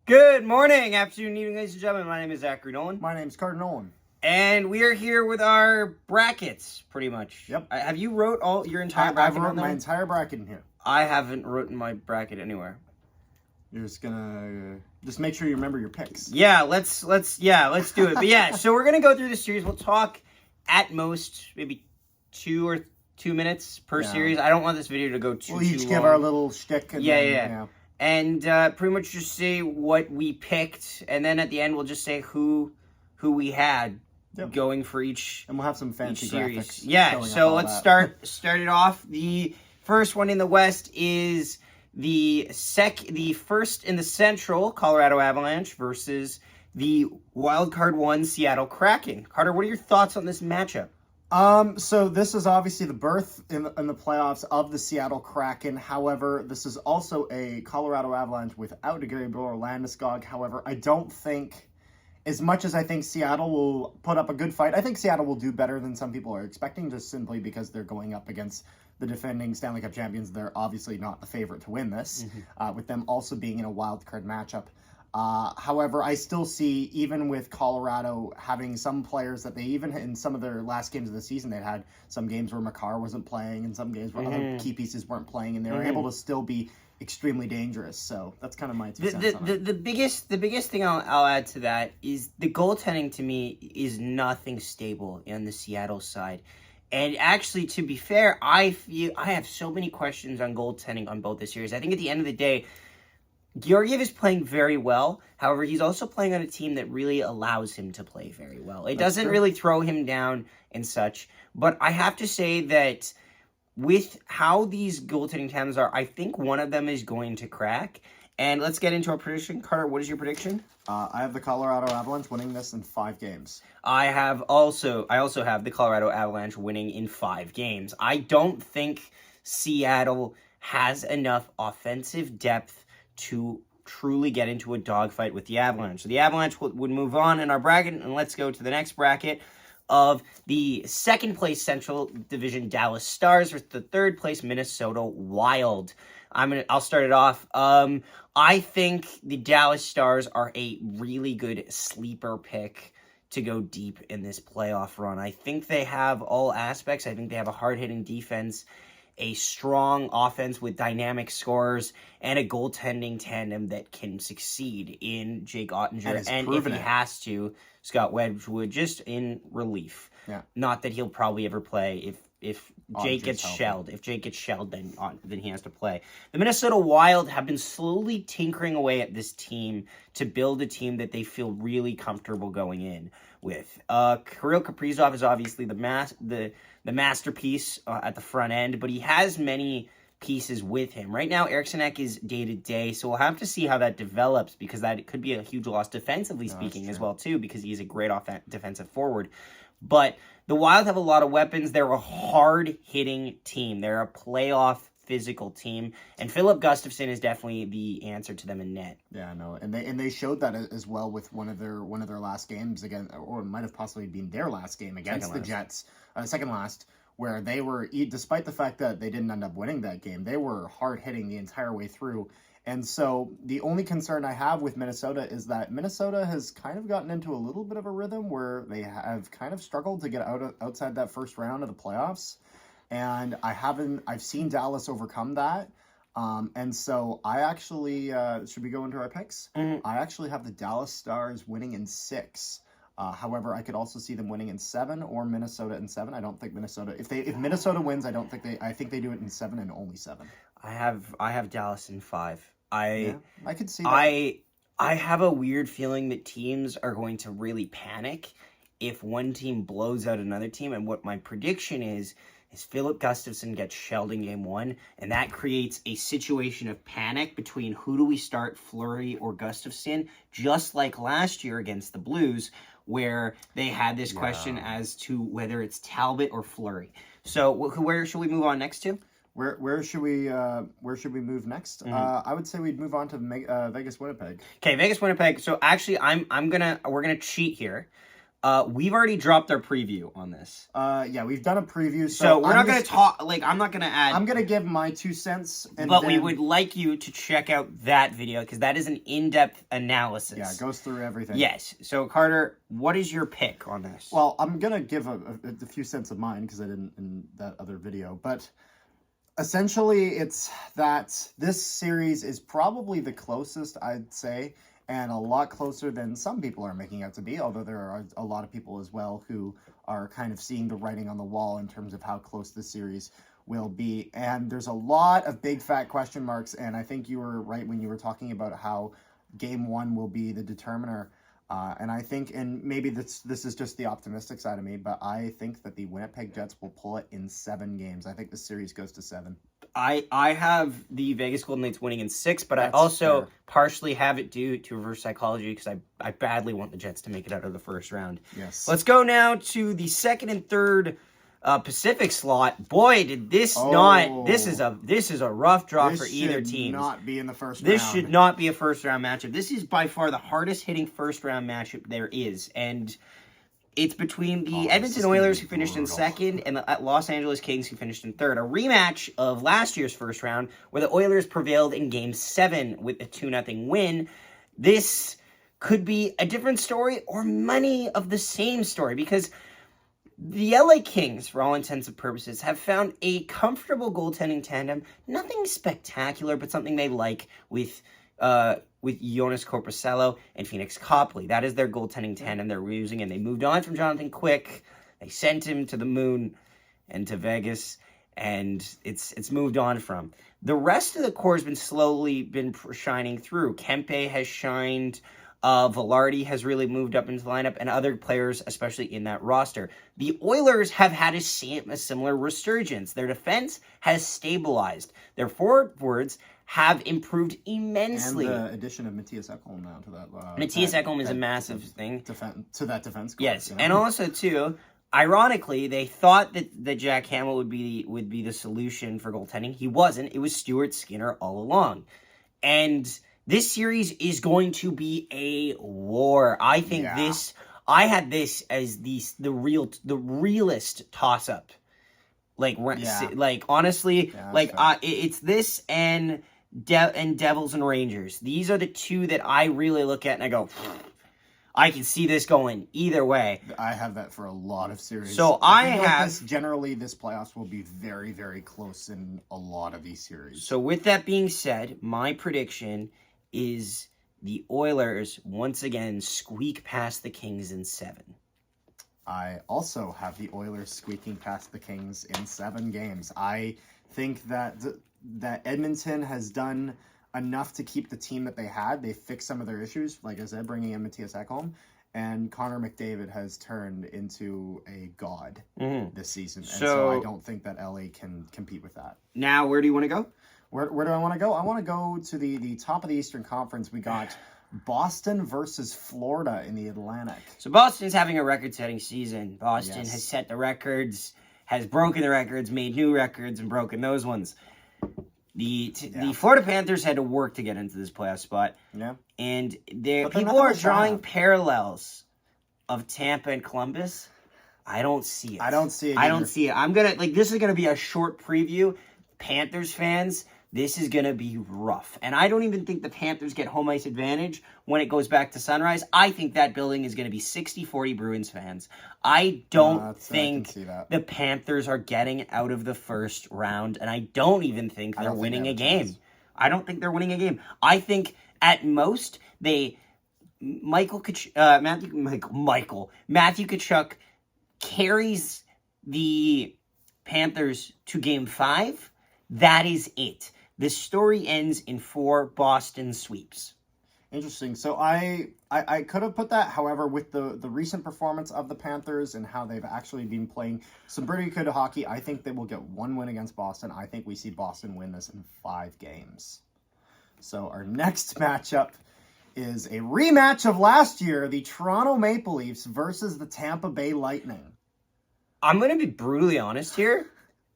Good morning, afternoon, evening, ladies and gentlemen. My name is Zachary Nolan. My name's Carter Nolan. And we are here with our brackets, pretty much. Yep. Have you wrote all your entire bracket? I've wrote on my there? entire bracket in here. I haven't written my bracket anywhere. You're just gonna just make sure you remember your picks. Yeah, let's do it. But yeah, so we're gonna go through the series. We'll talk at most maybe 2 minutes per series. I don't want this video to go too long. We'll each give our little shtick. And Yeah. And pretty much just say what we picked, and then at the end we'll just say who we had going for each. And we'll have some fancy graphics. Yeah, so let's start it off. The first one in the West is the first in the Central, Colorado Avalanche versus the wildcard one Seattle Kraken. Carter, what are your thoughts on this matchup? So this is obviously the birth in the playoffs of the Seattle Kraken. However, this is also a Colorado Avalanche without a Gabriel Landeskog. However, I don't think, as much as I think Seattle will put up a good fight, I think Seattle will do better than some people are expecting, just simply because they're going up against the defending Stanley Cup champions. They're obviously not the favorite to win this, with them also being in a wild card matchup. However, I still see, even with Colorado having some players that they, even in some of their last games of the season, they had some games where Makar wasn't playing and some games where other key pieces weren't playing, and they were able to still be extremely dangerous. So that's kind of my 2 cents on it. The biggest thing I'll add to that is the goaltending to me is nothing stable on the Seattle side. And actually, to be fair, I feel I have so many questions on goaltending on both the series. I think at the end of the day, Georgiev is playing very well. However, he's also playing on a team that really allows him to play very well. It doesn't really throw him down and such. But I have to say that with how these goaltending tandems are, I think one of them is going to crack. And let's get into our prediction. Carter, what is your prediction? I have the Colorado Avalanche winning this in 5 games. I also have the Colorado Avalanche winning in 5 games. I don't think Seattle has enough offensive depth to truly get into a dogfight with the Avalanche. So the Avalanche would move on in our bracket, and let's go to the next bracket of the second place Central Division Dallas Stars versus the third place Minnesota Wild. I'll start it off. I think the Dallas Stars are a really good sleeper pick to go deep in this playoff run. I think they have all aspects. I think they have a hard-hitting defense, a strong offense with dynamic scorers, and a goaltending tandem that can succeed in Jake Ottinger. And if he has to, Scott Wedgwood, just in relief. Yeah. Not that he'll probably ever play if Jake gets shelled. If Jake gets shelled, then he has to play. The Minnesota Wild have been slowly tinkering away at this team to build a team that they feel really comfortable going in with. Kirill Kaprizov is obviously the masterpiece at the front end, but he has many pieces with him. Right now, Eriksson Ek is day-to-day, so we'll have to see how that develops, because that could be a huge loss defensively speaking as well, too, because he's a great defensive forward. But the Wild have a lot of weapons. They're a hard-hitting team. They're a playoff physical team, and Philip Gustafsson is definitely the answer to them in net. Yeah, I know, and they showed that as well with one of their last games again, or it might have possibly been their last game against the Jets, second last, where they were, despite the fact that they didn't end up winning that game, they were hard hitting the entire way through. And so the only concern I have with Minnesota is that Minnesota has kind of gotten into a little bit of a rhythm where they have kind of struggled to get outside that first round of the playoffs. And I've seen Dallas overcome that. And so I actually, should we go into our picks? Mm-hmm. I actually have the Dallas Stars winning in 6. However, I could also see them winning in 7 or Minnesota in 7. I don't think Minnesota, if Minnesota wins, I think they do it in 7 and only 7. I have Dallas in 5. I could see that. I have a weird feeling that teams are going to really panic if one team blows out another team, and what my prediction is Philip Gustafsson gets shelled in game 1, and that creates a situation of panic between who do we start, Fleury or Gustafsson, just like last year against the Blues, where they had this question as to whether it's Talbot or Fleury. So where should we move on next to? Where should we move next? I would say we'd move on to Vegas Winnipeg. Okay, Vegas Winnipeg. So actually, we're gonna cheat here. We've already dropped our preview on this. Yeah, we've done a preview. So we're not going to talk, like, I'm not going to add... I'm going to give my 2 cents. But we would like you to check out that video, because that is an in-depth analysis. Yeah, it goes through everything. Yes. So, Carter, what is your pick on this? Well, I'm going to give a few cents of mine, because I didn't in that other video. But essentially, it's that this series is probably the closest, I'd say, and a lot closer than some people are making out to be, although there are a lot of people as well who are kind of seeing the writing on the wall in terms of how close this series will be. And there's a lot of big fat question marks, and I think you were right when you were talking about how game 1 will be the determiner. And I think, and maybe this is just the optimistic side of me, but I think that the Winnipeg Jets will pull it in 7 games. I think the series goes to 7. I have the Vegas Golden Knights winning in 6, but That's I also fair. partially have it due to reverse psychology, because I badly want the Jets to make it out of the first round. Yes. Let's go now to the second and third Pacific slot. Boy, did this not... This is a rough draw for either team. This should not be in the first round. This should not be a first-round matchup. This is by far the hardest-hitting first-round matchup there is, and it's between the Edmonton Oilers, who finished in second, and the Los Angeles Kings, who finished in third. A rematch of last year's first round, where the Oilers prevailed in Game 7 with a 2-0 win. This could be a different story or many of the same story, because the LA Kings, for all intents and purposes, have found a comfortable goaltending tandem. Nothing spectacular, but something they like with Jonas Corposello and Phoenix Copley. That is their goaltending tandem they're using, and they moved on from Jonathan Quick. They sent him to the moon and to Vegas, and it's moved on from. The rest of the core has been slowly shining through. Kempe has shined. Velarde has really moved up into the lineup, and other players, especially in that roster. The Oilers have had a similar resurgence. Their defense has stabilized. Their forwards have improved immensely. And the addition of Matthias Ekholm now to that. Matthias Ekholm is a massive thing. To that defense course, yes, you know? And also, too, ironically, they thought that Jack Hamill would be the solution for goaltending. He wasn't. It was Stuart Skinner all along. And this series is going to be a war. I think I had this as the realest toss up. Like honestly, it's this and Devils and Rangers. These are the two that I really look at and I go, I can see this going either way. I have that for a lot of series. So generally this playoffs will be very, very close in a lot of these series. So with that being said, my prediction is the Oilers once again squeak past the Kings in 7. I also have the Oilers squeaking past the Kings in 7 games. I think that Edmonton has done enough to keep the team that they had. They fixed some of their issues, like I said, bringing in Matthias Ekholm, and Connor McDavid has turned into a god this season. And so I don't think that LA can compete with that. Now, where do you want to go? Where do I want to go? I want to go to the top of the Eastern Conference. We got Boston versus Florida in the Atlantic. So Boston's having a record-setting season. Boston has set the records, has broken the records, made new records, and broken those ones. The Florida Panthers had to work to get into this playoff spot. Yeah. And people are drawing parallels of Tampa and Columbus. I don't see it. I don't see it. I don't see it. I'm gonna this is gonna be a short preview. Panthers fans, this is going to be rough. And I don't even think the Panthers get home ice advantage when it goes back to Sunrise. I think that building is going to be 60-40 Bruins fans. I don't think the Panthers are getting out of the first round, and I don't even think they're winning a game. I don't think they're winning a game. I think at most Matthew Tkachuk carries the Panthers to Game 5. That is it. The story ends in 4 Boston sweeps. Interesting. So I could have put that. However, with the recent performance of the Panthers and how they've actually been playing some pretty good hockey, I think they will get 1 win against Boston. I think we see Boston win this in 5 games. So our next matchup is a rematch of last year, the Toronto Maple Leafs versus the Tampa Bay Lightning. I'm going to be brutally honest here.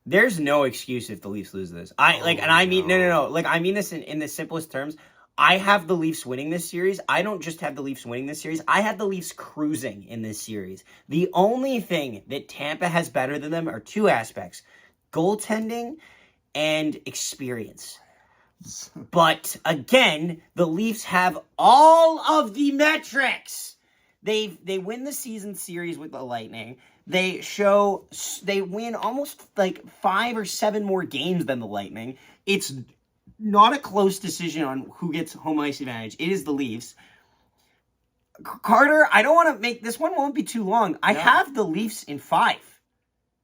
There's no excuse if the Leafs lose this. I mean no. Like, I mean this in the simplest terms. I have the Leafs winning this series. I don't just have the Leafs winning this series. I have the Leafs cruising in this series. The only thing that Tampa has better than them are two aspects: goaltending and experience. But again, the Leafs have all of the metrics. They win the season series with the Lightning. They win almost like 5 or 7 more games than the Lightning. It's not a close decision on who gets home ice advantage. It is the Leafs. Carter, I don't want to make this one won't be too long. I have the Leafs in 5.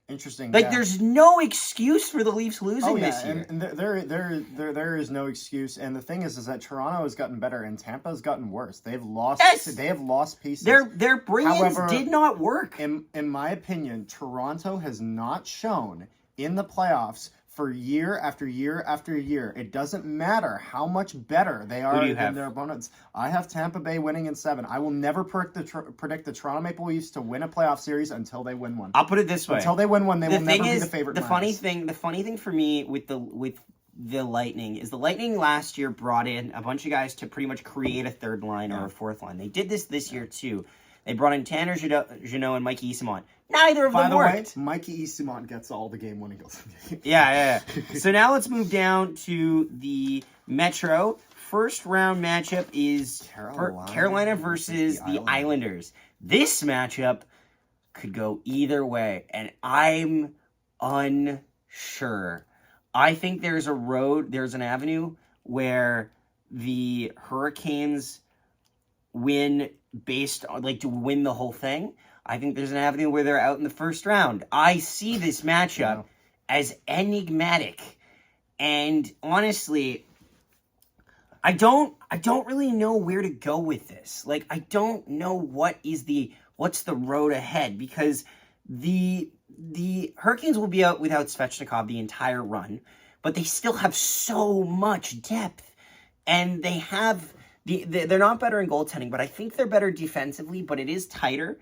Interesting. Like, there's no excuse for the Leafs losing this year. And there is no excuse. And the thing is that Toronto has gotten better and Tampa has gotten worse. They've lost. Yes! They have lost pieces. Their bring-ins did not work. In my opinion, Toronto has not shown in the playoffs for year after year after year. It doesn't matter how much better they are than their opponents. I have Tampa Bay winning in 7. I will never predict the Toronto Maple Leafs to win a playoff series until they win one. I'll put it this way: until they win one, they will never be the favorite. The funny thing for me with the Lightning is the Lightning last year brought in a bunch of guys to pretty much create a third line or a fourth line. They did this year too. They brought in Tanner Jeannot and Mikey Eyssimont. Neither of them worked. By the way, Mikey Eyssimont gets all the game-winning goals. Yeah. So now let's move down to the Metro. First round matchup is Carolina versus the Islanders. This matchup could go either way, and I'm unsure. I think there's an avenue where the Hurricanes win based on, to win the whole thing. I think there's an avenue where they're out in the first round. I see this matchup as enigmatic. And honestly, I don't really know where to go with this. I don't know what's the road ahead, because the Hurricanes will be out without Svechnikov the entire run, but they still have so much depth, and they have they're not better in goaltending, but I think they're better defensively, but it is tighter.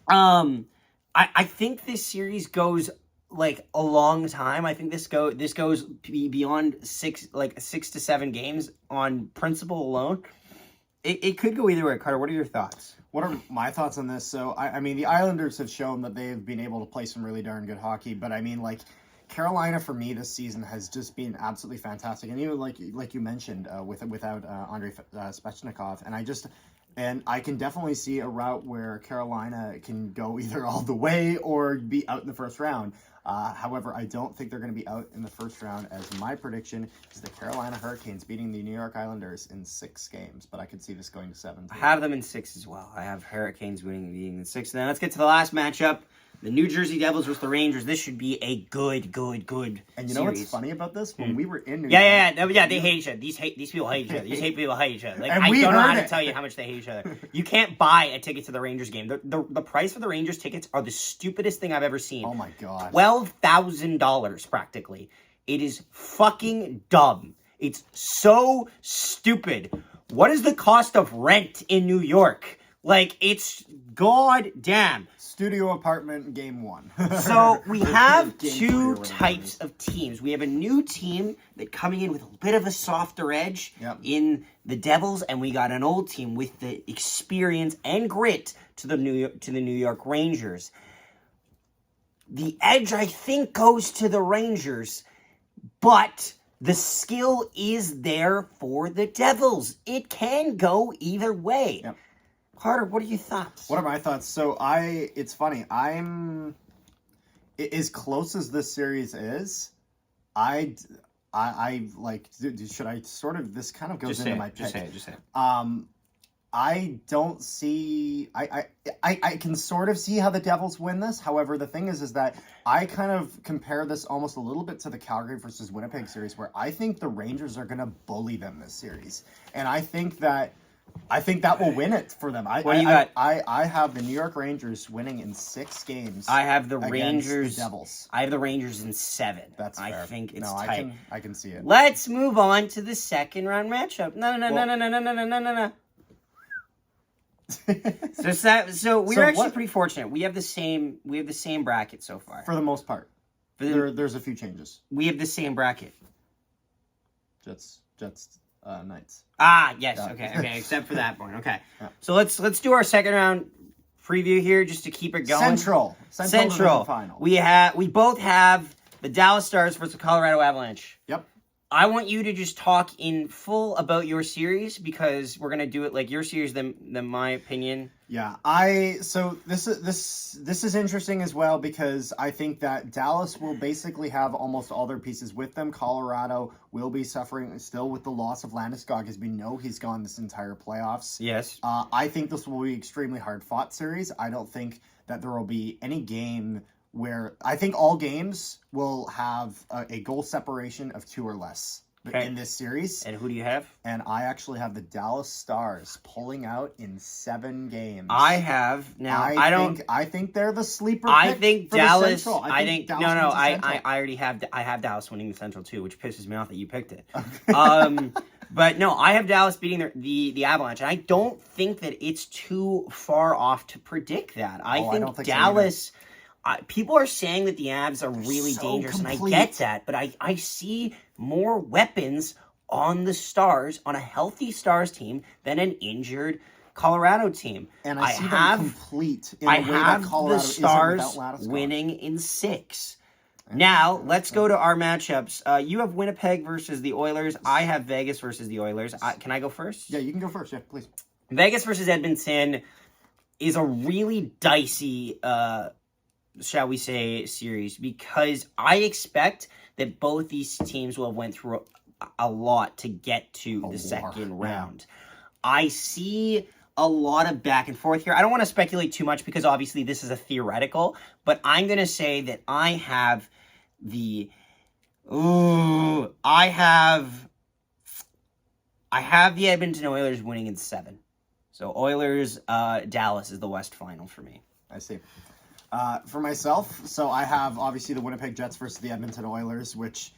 I think this series goes a long time. I think this goes beyond 6 to 7 games on principle alone. It could go either way. Carter, what are your thoughts? What are my thoughts on this? So, I mean, the Islanders have shown that they've been able to play some really darn good hockey, but I mean, Carolina for me this season has just been absolutely fantastic, and even like you mentioned, without Andrei Svechnikov, and I can definitely see a route where Carolina can go either all the way or be out in the first round. However, I don't think they're going to be out in the first round, as my prediction is the Carolina Hurricanes beating the New York Islanders in 6 games, but I could see this going to 7. I have them in 6 as well. I have Hurricanes beating in 6. Then let's get to the last matchup. The New Jersey Devils versus the Rangers. This should be a good And you know what's funny about this? When we were in New York... Yeah, they hate each other. These people hate each other. These people hate each other. I don't know how to tell you how much they hate each other. You can't buy a ticket to the Rangers game. The price for the Rangers tickets are the stupidest thing I've ever seen. Oh my God. $12,000 practically. It is fucking dumb. It's so stupid. What is the cost of rent in New York? It's goddamn. Studio apartment game 1. So we have 2 types of teams. We have a new team that coming in with a bit of a softer edge in the Devils, and we got an old team with the experience and grit to the New York Rangers. The edge, I think, goes to the Rangers, but the skill is there for the Devils. It can go either way. Yep. Carter, what are your thoughts? What are my thoughts? So it's funny. As close as this series is, should I sort of, this kind of goes into my pick. Just say it. I don't see, I can sort of see how the Devils win this. However, the thing is that I kind of compare this almost a little bit to the Calgary versus Winnipeg series, where I think the Rangers are going to bully them this series. And I think that will win it for them. What do you got? I have the New York Rangers winning in 6 games. I have the Rangers. The Devils. I have the Rangers in 7. That's fair. I think it's tight. I can see it. Let's move on to the second round matchup. No. So we're actually pretty fortunate. We have the same bracket so far. For the most part. There's a few changes. We have the same bracket. Jets, Knights. Ah, yes. Yeah. Okay. Except for that point. Okay. Yeah. So let's do our second round preview here just to keep it going. Central Division final. We both have the Dallas Stars versus the Colorado Avalanche. Yep. I want you to just talk in full about your series because we're gonna do it like your series than my opinion. Yeah, so this is interesting as well because I think that Dallas will basically have almost all their pieces with them. Colorado will be suffering still with the loss of Landeskog, as we know he's gone this entire playoffs. Yes. I think this will be extremely hard fought series. I don't think that there will be any game where I think all games will have a goal separation of 2 or less in this series. And who do you have? And I actually have the Dallas Stars pulling out in 7 games. I have now. I think they're the sleeper. I pick think for Dallas. The Central. I think Dallas no. wins the Central. I already have. I have Dallas winning the Central too, which pisses me off that you picked it. Okay. But no, I have Dallas beating the Avalanche, and I don't think that it's too far off to predict that. I think Dallas. People are saying that the Avs are really dangerous, and I get that, but I see more weapons on the Stars, on a healthy Stars team, than an injured Colorado team. And I see them complete in the way that Colorado the Stars isn't without Landeskog. winning in 6. Now, let's go to our matchups. You have Winnipeg versus the Oilers. I have Vegas versus the Oilers. Can I go first? Yeah, you can go first. Yeah, please. Vegas versus Edmonton is a really dicey shall we say, series because I expect that both these teams will have went through a lot to get to the second round. I see a lot of back and forth here. I don't want to speculate too much because obviously this is a theoretical, but I'm going to say that I have the Edmonton Oilers winning in 7. So Oilers, Dallas is the West final for me. I see. For myself, so I have obviously the Winnipeg Jets versus the Edmonton Oilers, which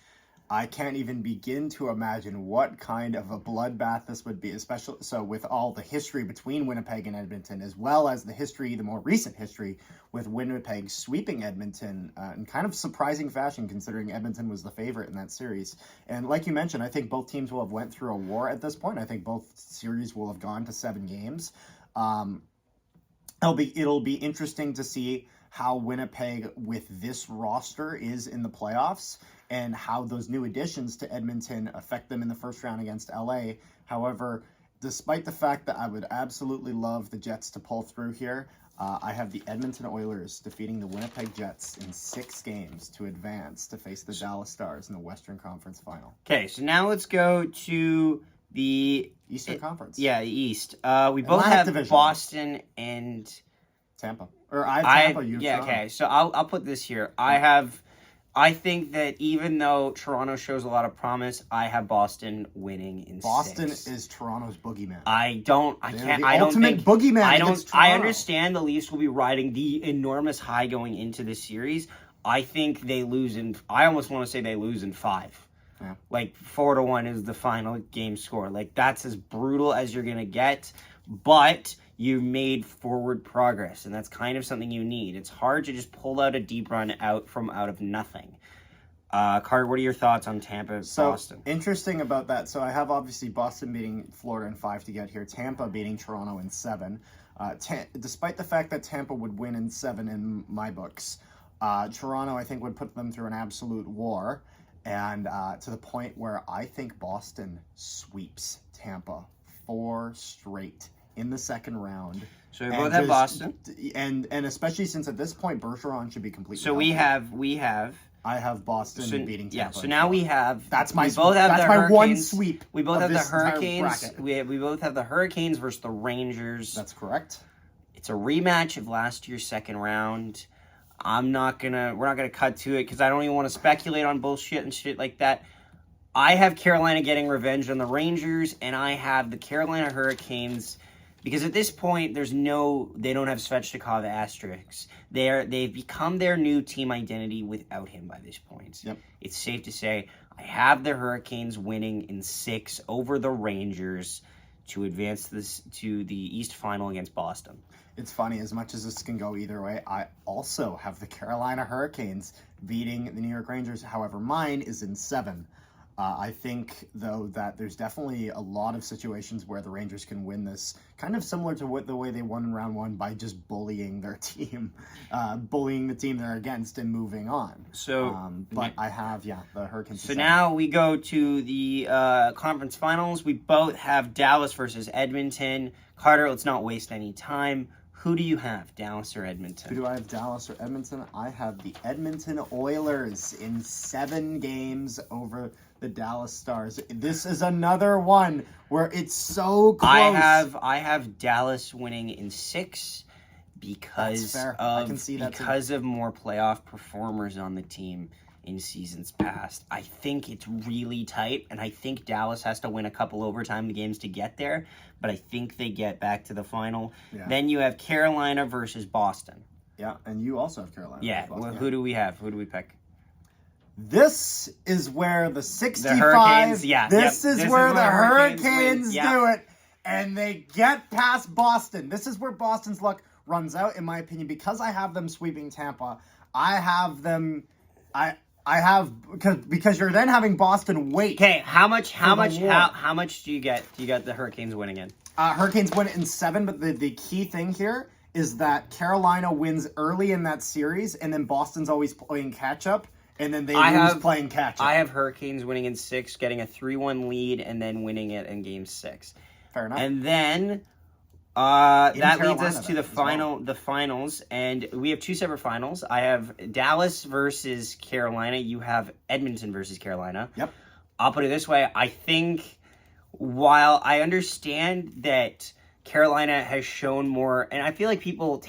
I can't even begin to imagine what kind of a bloodbath this would be, especially so with all the history between Winnipeg and Edmonton, as well as the more recent history with Winnipeg sweeping Edmonton in kind of surprising fashion, considering Edmonton was the favorite in that series. And like you mentioned, I think both teams will have went through a war at this point. I think both series will have gone to 7 games. It'll be interesting to see how Winnipeg with this roster is in the playoffs and how those new additions to Edmonton affect them in the first round against LA. However, despite the fact that I would absolutely love the Jets to pull through here, I have the Edmonton Oilers defeating the Winnipeg Jets in 6 games to advance to face the Dallas Stars in the Western Conference Final. Okay, so now let's go to the Eastern Conference. Yeah, the East. We both have Division. Boston and Tampa. Or I have Tampa, you have Toronto. Okay, so I'll put this here. I think that even though Toronto shows a lot of promise, I have Boston winning in 6. Boston is Toronto's boogeyman. I don't think boogeyman. I understand the Leafs will be riding the enormous high going into this series. I think they lose I almost want to say they lose in 5. Yeah. Like 4-1 is the final game score. Like that's as brutal as you're gonna get, but you made forward progress, and that's kind of something you need. It's hard to just pull out a deep run out of nothing. Carter, what are your thoughts on Tampa, Boston? Interesting about that. So I have obviously Boston beating Florida in 5 to get here. Tampa beating Toronto in 7. Despite the fact that Tampa would win in 7 in my books, Toronto I think would put them through an absolute war, and to the point where I think Boston sweeps Tampa 4 straight in the second round. So we both have Boston, and especially since at this point Bergeron should be completely. So we have. I have Boston beating Tampa. Yeah, so now we have. That's my. We both have that's the my Hurricanes. One sweep. We both have the Hurricanes. We both have the Hurricanes versus the Rangers. That's correct. It's a rematch of last year's second round. We're not gonna cut to it because I don't even want to speculate on bullshit and shit like that. I have Carolina getting revenge on the Rangers, and I have the Carolina Hurricanes. Because at this point, they don't have Svechnikov asterisks. They've become their new team identity without him by this point. Yep. It's safe to say I have the Hurricanes winning in 6 over the Rangers to advance to the East Final against Boston. It's funny, as much as this can go either way, I also have the Carolina Hurricanes beating the New York Rangers. However, mine is in 7. I think, though, that there's definitely a lot of situations where the Rangers can win this, kind of similar to the way they won in round 1 by just bullying their team, bullying the team they're against and moving on. So, but I have, the Hurricanes. So now we go to the conference finals. We both have Dallas versus Edmonton. Carter, let's not waste any time. Who do you have, Dallas or Edmonton? Who do I have, Dallas or Edmonton? I have the Edmonton Oilers in 7 games over the Dallas Stars. This is another one where it's so close. I have Dallas winning in 6 because of more playoff performers on the team in seasons past. I think it's really tight, and I think Dallas has to win a couple overtime games to get there, but I think they get back to the final. Yeah. Then you have Carolina versus Boston. Yeah, and you also have Carolina. Yeah, who do we have? Who do we pick? This is where the 65... The Hurricanes, This is where the Hurricanes do it, and they get past Boston. This is where Boston's luck runs out, in my opinion, because I have them sweeping Tampa. I have them... because you're then having Boston wait. Okay, how much do you get? Do you get the Hurricanes winning in? Hurricanes win it in 7, but the key thing here is that Carolina wins early in that series, and then Boston's always playing catch up, and then they lose playing catch up. I have Hurricanes winning in 6, getting a 3-1 lead, and then winning it in Game 6. Fair enough. And then that leads us to the finals, and we have 2 separate finals. I have Dallas versus Carolina. You have Edmonton versus Carolina. Yep. I'll put it this way. I think while I understand that Carolina has shown more, and I feel like people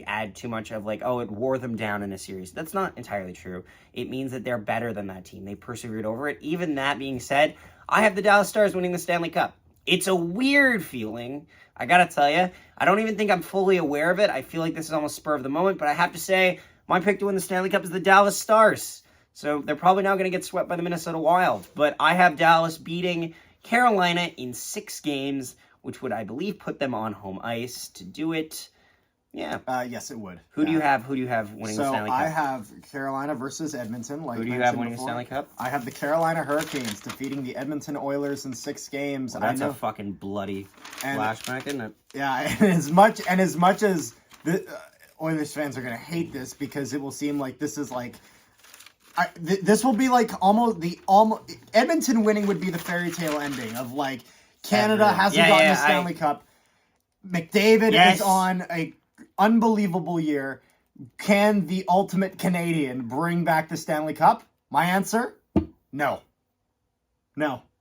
add too much of it wore them down in a series. That's not entirely true. It means that they're better than that team. They persevered over it. Even that being said, I have the Dallas Stars winning the Stanley Cup. It's a weird feeling. I gotta tell you, I don't even think I'm fully aware of it. I feel like this is almost spur of the moment, but I have to say, my pick to win the Stanley Cup is the Dallas Stars. So they're probably now going to get swept by the Minnesota Wild. But I have Dallas beating Carolina in 6 games, which would, I believe, put them on home ice to do it. Yeah. Yes, it would. Who do you have winning the Stanley Cup? So I have Carolina versus Edmonton. Who do you have winning the Stanley Cup? I have the Carolina Hurricanes defeating the Edmonton Oilers in 6 games. Well, that's a fucking bloody flashback, isn't it? Yeah, and as much as the Oilers fans are going to hate this because it will seem like this is this will be almost Edmonton winning would be the fairy tale ending of Canada hasn't gotten the Stanley Cup. McDavid is on a unbelievable year. Can the ultimate Canadian bring back the Stanley Cup? My answer, no.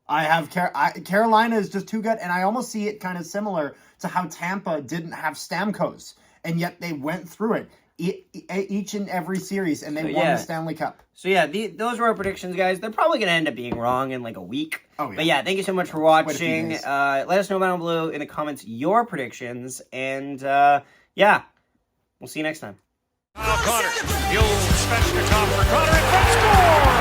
I have Carolina is just too good, and I almost see it kind of similar to how Tampa didn't have Stamkos, and yet they went through it each and every series, and they won the Stanley Cup. So those were our predictions, guys. They're probably going to end up being wrong in a week. Oh, yeah. But thank you so much for watching. Let us know down below in the comments your predictions, and we'll see you next time. Connor, the old Spencer top for Connor, and front score!